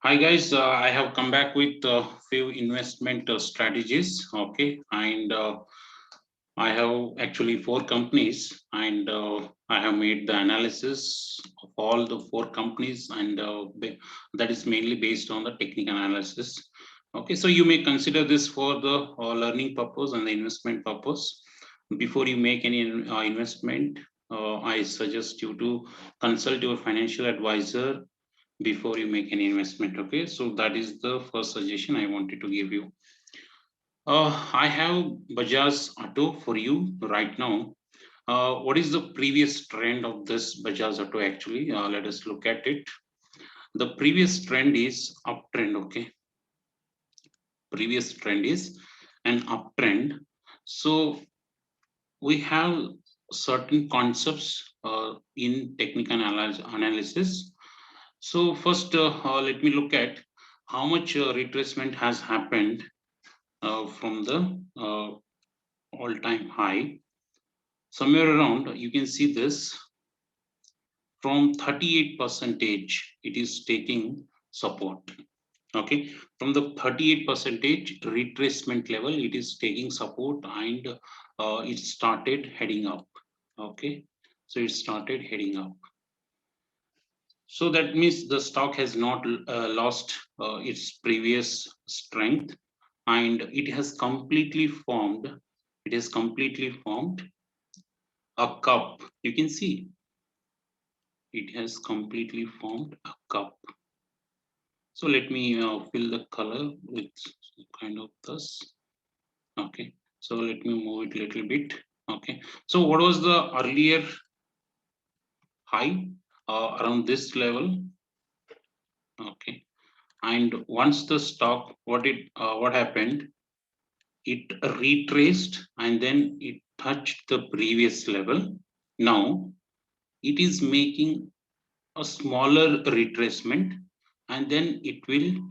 Hi guys, I have come back with a few investment strategies. Okay, and I have actually four companies, and I have made the analysis of all the four companies, and that is mainly based on the technical analysis. Okay, so you may consider this for the learning purpose and the investment purpose. Before you make any investment, I suggest you to consult your financial advisor before you make any investment. Okay, so that is the first suggestion I wanted to give you. I have Bajaj Auto for you right now. What is the previous trend of this Bajaj Auto? Actually, let us look at it. The previous trend is uptrend. Okay, previous trend is an uptrend. So we have certain concepts in technical analysis. So first, let me look at how much retracement has happened from the all-time high. Somewhere around, you can see this from 38 percentage, it is taking support. Okay, from the 38 percentage retracement level, it is taking support, and it started heading up. Okay, so it started heading up. So that means the stock has not lost its previous strength, and it has completely formed. It has completely formed a cup. You can see it has completely formed a cup. So let me fill the color with kind of this. Okay. So let me move it a little bit. Okay. So what was the earlier high around this level? Okay. And once the stock, what happened? It retraced and then it touched the previous level. Now it is making a smaller retracement, and then it will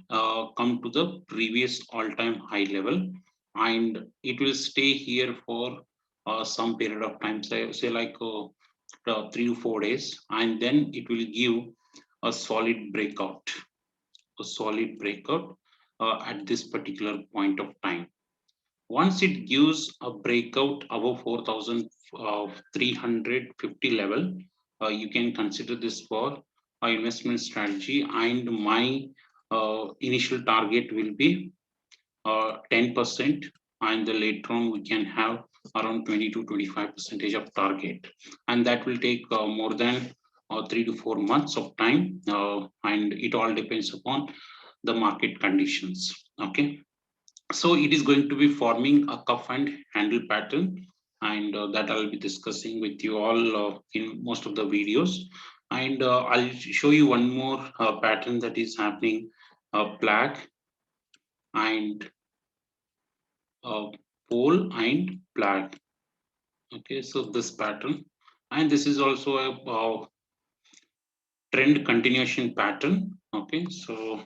come to the previous all-time high level, and it will stay here for some period of time, say like 3 to 4 days, and then it will give a solid breakout, at this particular point of time. Once it gives a breakout above 4,350 level, you can consider this for investment strategy. And my initial target will be 10%, and the later on we can have around 20 to 25 percentage of target, and that will take more than 3 to 4 months of time, and it all depends upon the market conditions. Okay, so it is going to be forming a cuff and handle pattern, and that I'll be discussing with you all in most of the videos. And I'll show you one more pattern that is happening, black and pole and black. Okay, so this pattern, and this is also a trend continuation pattern. Okay, so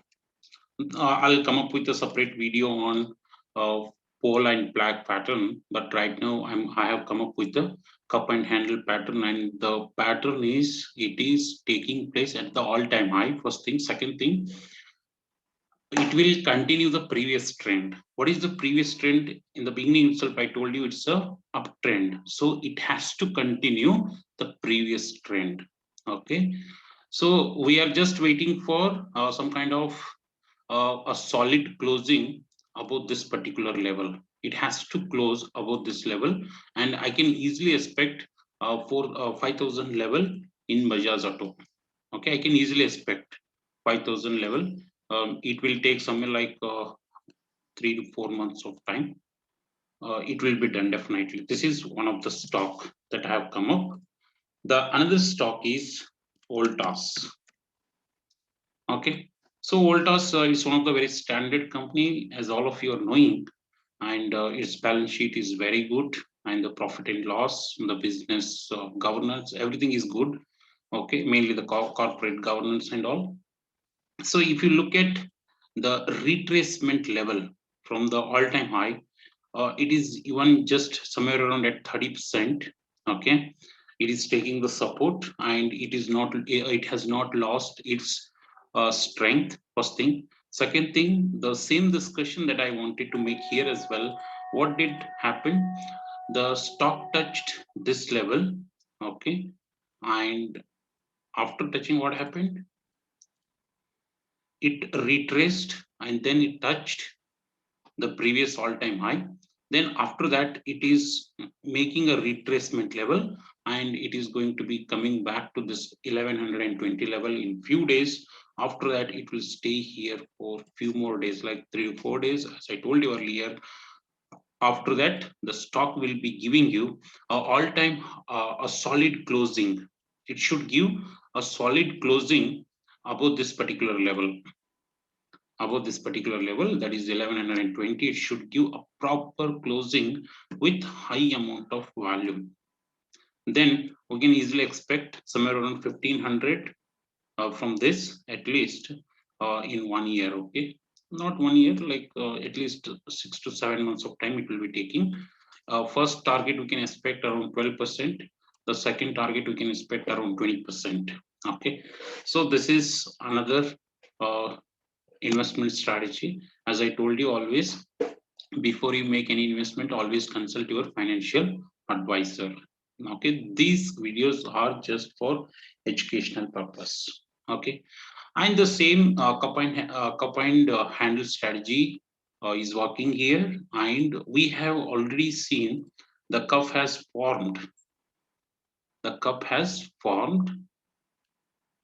I'll come up with a separate video on uh, pole and black pattern, but right now I have come up with the cup and handle pattern, and the pattern is, it is taking place at the all-time high. First thing, second thing, it will continue the previous trend. What is the previous trend? In the beginning itself, I told you it's a uptrend, so it has to continue the previous trend. Okay, so we are just waiting for some kind of a solid closing above this particular level. It has to close above this level, and I can easily expect for 5,000 level in Bajaj Auto. Okay, I can easily expect 5,000 level. It will take somewhere like 3 to 4 months of time. It will be done definitely. This is one of the stock that I have come up. The another stock is Voltas. Okay, so Voltas is one of the very standard company, as all of you are knowing, and its balance sheet is very good, and the profit and loss, the business governance, everything is good. Okay, mainly the corporate governance and all. So if you look at the retracement level from the all-time high, it is even just somewhere around at 30%. Okay, it is taking the support, and it is not. It has not lost its strength, first thing. Second thing, the same discussion that I wanted to make here as well. What did happen? The stock touched this level, okay, and after touching, what happened? It retraced and then it touched the previous all-time high. Then after that, it is making a retracement level, and it is going to be coming back to this 1120 level in few days. After that, it will stay here for few more days, like 3 to 4 days, as I told you earlier. After that, the stock will be giving you a all-time a solid closing. It should give a solid closing above this particular level. Above this particular level, that is 1120, it should give a proper closing with high amount of volume. Then we can easily expect somewhere around 1500 from this, at least in 1 year. Okay, not 1 year, like at least 6 to 7 months of time it will be taking. First target we can expect around 12%. The second target we can expect around 20%. Okay, so this is another uh, investment strategy. As I told you, always before you make any investment, always consult your financial advisor. Okay, these videos are just for educational purpose. Okay, and the same combined handle strategy is working here, and we have already seen the cup has formed. The cup has formed.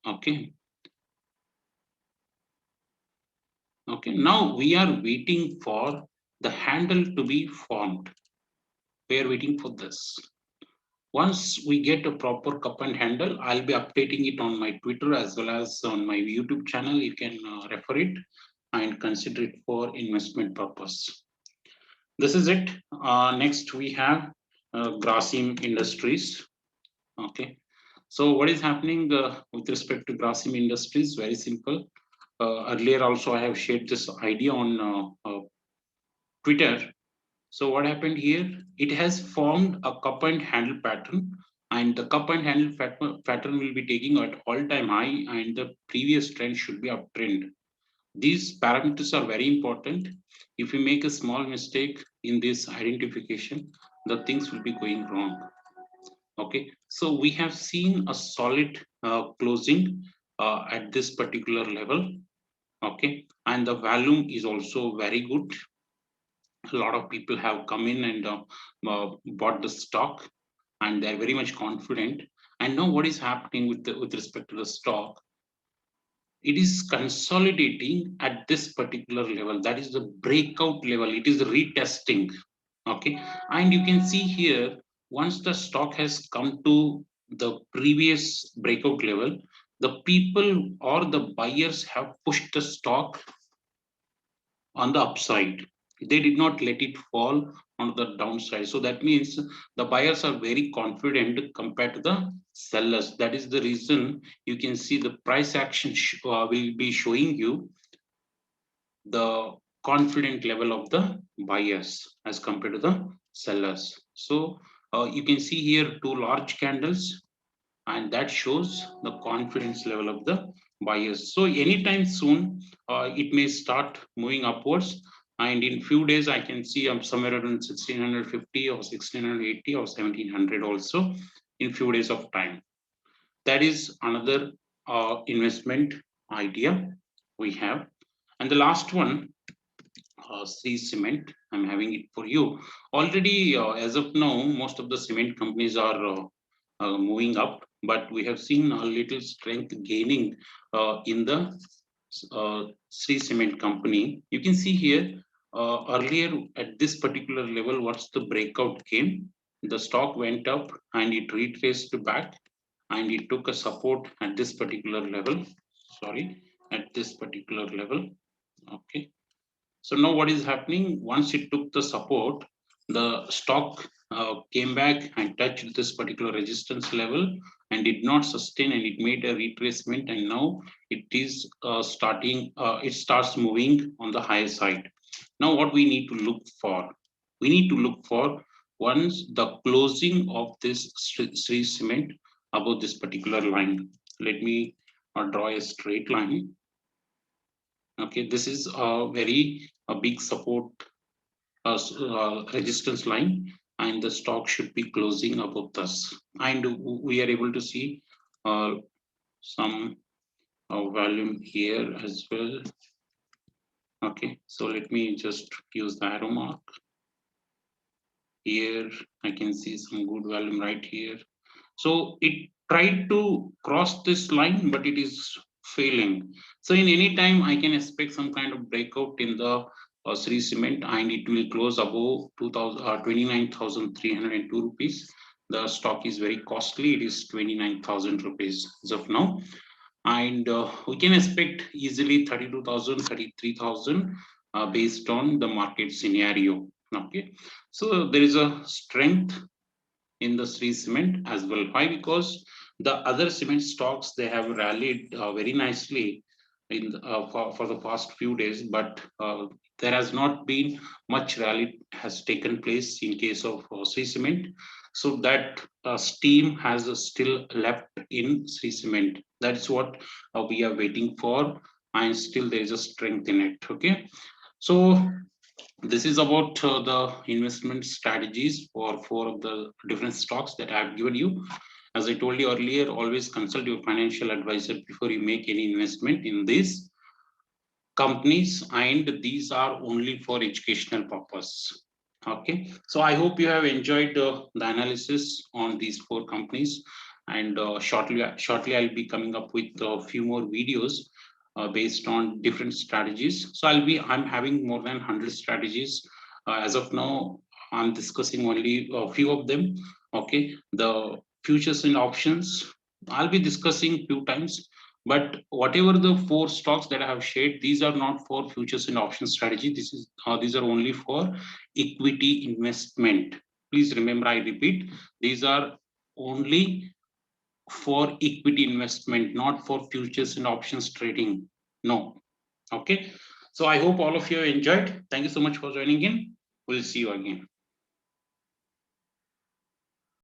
Okay, okay. Now we are waiting for the handle to be formed. We are waiting for this. Once we get a proper cup and handle, I'll be updating it on my Twitter as well as on my YouTube channel. You can refer it and consider it for investment purpose. This is it. Next, we have Grasim Industries. Okay. So what is happening with respect to Grasim Industries? Very simple. Earlier also, I have shared this idea on Twitter. So what happened here? It has formed a cup and handle pattern, and the cup and handle pattern will be taking at all-time high, and the previous trend should be uptrend. These parameters are very important. If you make a small mistake in this identification, the things will be going wrong. Okay, so we have seen a solid closing at this particular level. Okay, and the volume is also very good. A lot of people have come in and bought the stock, and they're very much confident. And now what is happening with respect to the stock? It is consolidating at this particular level. That is the breakout level. It is retesting. Okay, and you can see here, once the stock has come to the previous breakout level, the people or the buyers have pushed the stock on the upside. They did not let it fall on the downside. So that means the buyers are very confident compared to the sellers. That is the reason you can see the price action will be showing you the confident level of the buyers as compared to the sellers. So you can see here two large candles, and that shows the confidence level of the buyers. So anytime soon, it may start moving upwards, and in few days I can see I'm somewhere around 1650 or 1680 or 1700 also in few days of time. That is another investment idea we have. And the last one, Sri Cement. I'm having it for you. Already, as of now, most of the cement companies are moving up, but we have seen a little strength gaining in the Sri Cement company. You can see here, earlier at this particular level, what's the breakout came? The stock went up and it retraced back, and it took a support at this particular level. Sorry, at this particular level. Okay, so now what is happening? Once it took the support, the stock came back and touched this particular resistance level and did not sustain, and it made a retracement, and now it is it starts moving on the higher side. Now what we need to look for? We need to look for once the closing of this Sri cement above this particular line. Let me draw a straight line. Okay, this is a very a big support resistance line, and the stock should be closing above this. And we are able to see uh, some volume here as well. Okay, so let me just use the arrow mark here. I can see some good volume right here. So it tried to cross this line, but it is failing. So in any time, I can expect some kind of breakout in the Sri Cement, and it will close above 29,302 rupees. The stock is very costly. It is 29,000 rupees as of now. And we can expect easily 32,000, 33,000 based on the market scenario. Okay. So there is a strength in the Sri Cement as well. Why? Because the other cement stocks, they have rallied very nicely for the past few days, but there has not been much rally has taken place in case of Sri Cement. So that steam has still left in Sri Cement. That's what we are waiting for, and still there is a strength in it. Okay, so this is about the investment strategies for four of the different stocks that I have given you. As I told you earlier, always consult your financial advisor before you make any investment in these companies, and these are only for educational purpose. Okay, so I hope you have enjoyed the analysis on these four companies, and shortly I'll be coming up with a few more videos based on different strategies. So I'm having more than 100 strategies. As of now, I'm discussing only a few of them. Okay, the futures and options I'll be discussing few times, but whatever the four stocks that I have shared, these are not for futures and options strategy. These are only for equity investment. Please remember, I repeat, these are only for equity investment, not for futures and options trading. No. Okay. So I hope all of you enjoyed. Thank you so much for joining in. We'll see you again.